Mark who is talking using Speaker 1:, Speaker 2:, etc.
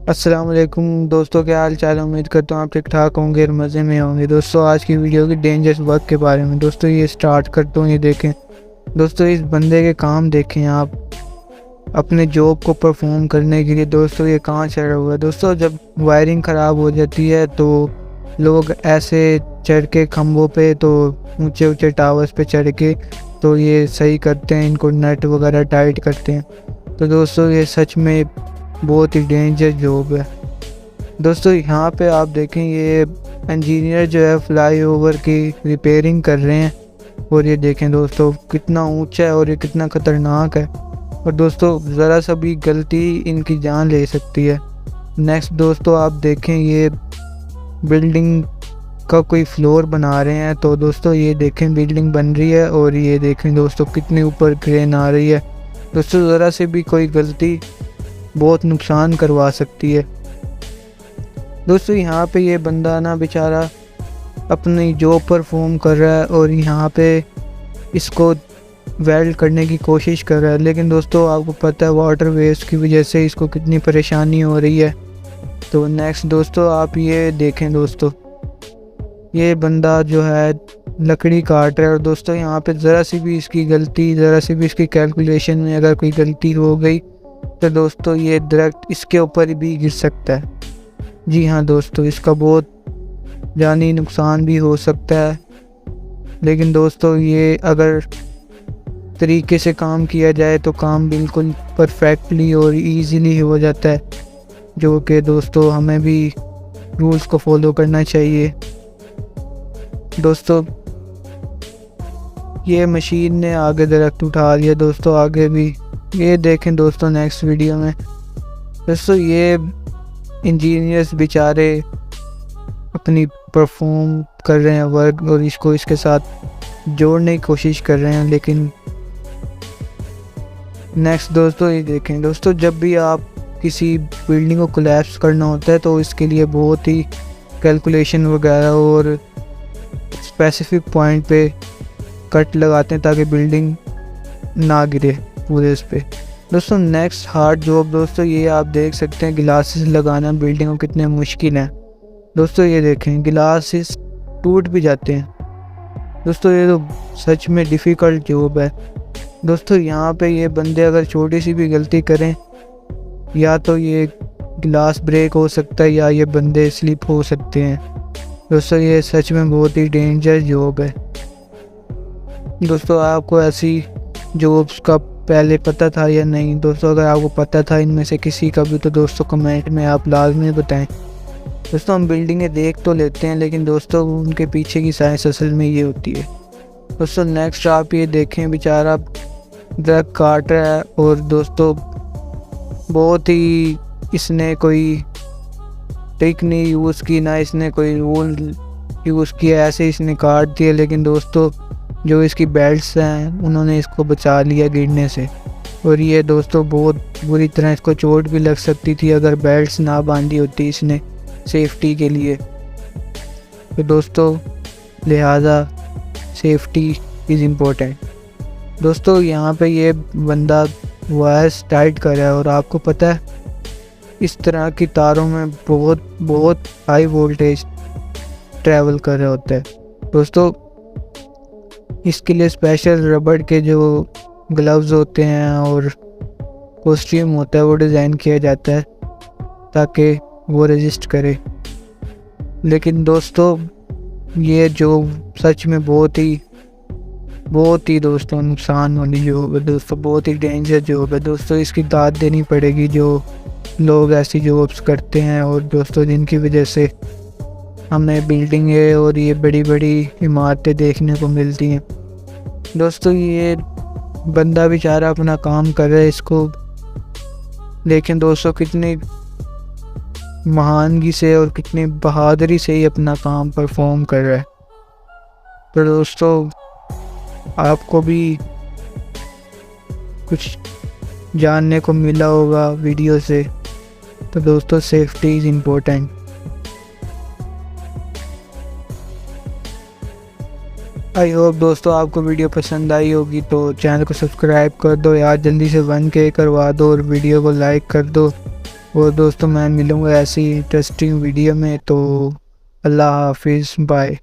Speaker 1: अस्सलाम वालेकुम दोस्तों, क्या हाल चाल है। उम्मीद करता हूँ आप ठीक ठाक होंगे और मज़े में होंगे। दोस्तों आज की वीडियो की डेंजरस वर्क के बारे में दोस्तों ये स्टार्ट करता हूँ। ये देखें दोस्तों, इस बंदे के काम देखें आप अपने जॉब को परफॉर्म करने के लिए। दोस्तों ये कहाँ चढ़ा हुआ है। दोस्तों जब वायरिंग ख़राब हो जाती है तो लोग ऐसे चढ़ के खम्भों पे, तो ऊंचे ऊंचे टावर्स पे चढ़ के तो ये सही करते हैं, इनको नट वगैरह टाइट करते हैं। तो दोस्तों ये सच में बहुत ही डेंजर जॉब है। दोस्तों यहाँ पे आप देखें, ये इंजीनियर जो है फ्लाईओवर की रिपेयरिंग कर रहे हैं। और ये देखें दोस्तों कितना ऊंचा है और ये कितना ख़तरनाक है। और दोस्तों ज़रा सा भी गलती इनकी जान ले सकती है। नेक्स्ट दोस्तों आप देखें, ये बिल्डिंग का कोई फ्लोर बना रहे हैं। तो दोस्तों ये देखें बिल्डिंग बन रही है और ये देखें दोस्तों कितने ऊपर क्रेन आ रही है। दोस्तों ज़रा से भी कोई गलती बहुत नुकसान करवा सकती है। दोस्तों यहाँ पे ये बंदा ना बेचारा अपनी जॉब परफॉर्म कर रहा है और यहाँ पे इसको वेल्ड करने की कोशिश कर रहा है, लेकिन दोस्तों आपको पता है वाटर वेस्ट की वजह से इसको कितनी परेशानी हो रही है। तो नेक्स्ट दोस्तों आप ये देखें, दोस्तों ये बंदा जो है लकड़ी काट रहा है। और दोस्तों यहाँ पे ज़रा सी भी इसकी गलती, ज़रा सी भी इसकी कैलकुलेशन में अगर कोई गलती हो गई तो दोस्तों ये दरख्त इसके ऊपर भी गिर सकता है। जी हाँ दोस्तों, इसका बहुत जानी नुकसान भी हो सकता है। लेकिन दोस्तों ये अगर तरीके से काम किया जाए तो काम बिल्कुल परफेक्टली और इजीली हो जाता है, जो कि दोस्तों हमें भी रूल्स को फॉलो करना चाहिए। दोस्तों ये मशीन ने आगे दरख्त उठा लिया। दोस्तों आगे भी ये देखें दोस्तों नेक्स्ट वीडियो में। दोस्तों ये इंजीनियर्स बेचारे अपनी परफॉर्म कर रहे हैं वर्क और इसको इसके साथ जोड़ने की कोशिश कर रहे हैं। लेकिन नेक्स्ट दोस्तों ये देखें, दोस्तों जब भी आप किसी बिल्डिंग को कोलैप्स करना होता है तो इसके लिए बहुत ही कैलकुलेशन वगैरह और स्पेसिफिक पॉइंट पे कट लगाते हैं ताकि बिल्डिंग ना गिरे पूरे इस पे। दोस्तों नेक्स्ट हार्ड जॉब दोस्तों ये आप देख सकते हैं, गिलासेस लगाना बिल्डिंग को कितने मुश्किल है। दोस्तों ये देखें गिलासेस टूट भी जाते हैं। दोस्तों ये तो सच में डिफ़िकल्ट जॉब है। दोस्तों यहाँ पे ये बंदे अगर छोटी सी भी गलती करें या तो ये गिलास ब्रेक हो सकता है या ये बंदे स्लिप हो सकते हैं। दोस्तों ये सच में बहुत ही डेंजर जॉब है। दोस्तों आपको ऐसी जॉब्स का पहले पता था या नहीं? दोस्तों अगर आपको पता था इनमें से किसी का भी तो दोस्तों कमेंट में आप लाजमी बताएं। दोस्तों हम बिल्डिंगें देख तो लेते हैं लेकिन दोस्तों उनके पीछे की साइंस असल में ये होती है। दोस्तों नेक्स्ट आप ये देखें, बेचारा दरख्त काट रहा है और दोस्तों बहुत ही इसने कोई ट्रिक नहीं यूज़ की, ना इसने कोई रूल यूज़ किया, ऐसे इसने काट दिया। लेकिन दोस्तों जो इसकी बेल्ट्स हैं उन्होंने इसको बचा लिया गिरने से। और ये दोस्तों बहुत बुरी तरह इसको चोट भी लग सकती थी अगर बेल्ट्स ना बांधी होती इसने सेफ्टी के लिए। तो दोस्तों लिहाजा सेफ्टी इज़ इम्पोर्टेंट। दोस्तों यहाँ पे ये बंदा वायर्स टाइट कर रहा है और आपको पता है इस तरह की तारों में बहुत हाई वोल्टेज ट्रैवल कर रहा होता है। दोस्तों इसके लिए स्पेशल रबड़ के जो ग्लव्स होते हैं और कॉस्ट्यूम होता है वो डिज़ाइन किया जाता है ताकि वो रेजिस्ट करे। लेकिन दोस्तों ये जो सच में बहुत ही दोस्तों नुकसान वाली जॉब है। दोस्तों बहुत ही डेंजर जॉब है। दोस्तों इसकी दाद देनी पड़ेगी जो लोग ऐसी जॉब्स करते हैं और दोस्तों जिनकी वजह से हमें बिल्डिंगें और ये बड़ी बड़ी इमारतें देखने को मिलती हैं। दोस्तों ये बंदा बेचारा अपना काम कर रहा है इसको, लेकिन दोस्तों कितनी महानगी से और कितनी बहादुरी से ही अपना काम परफॉर्म कर रहा है। तो दोस्तों आपको भी कुछ जानने को मिला होगा वीडियो से। तो दोस्तों safety is important. I hope दोस्तों आपको वीडियो पसंद आई होगी, तो चैनल को सब्सक्राइब कर दो यार, जल्दी से 1K करवा दो और वीडियो को लाइक कर दो। और दोस्तों मैं मिलूँगा ऐसी इंटरेस्टिंग वीडियो में, तो अल्लाह हाफिज़, बाय।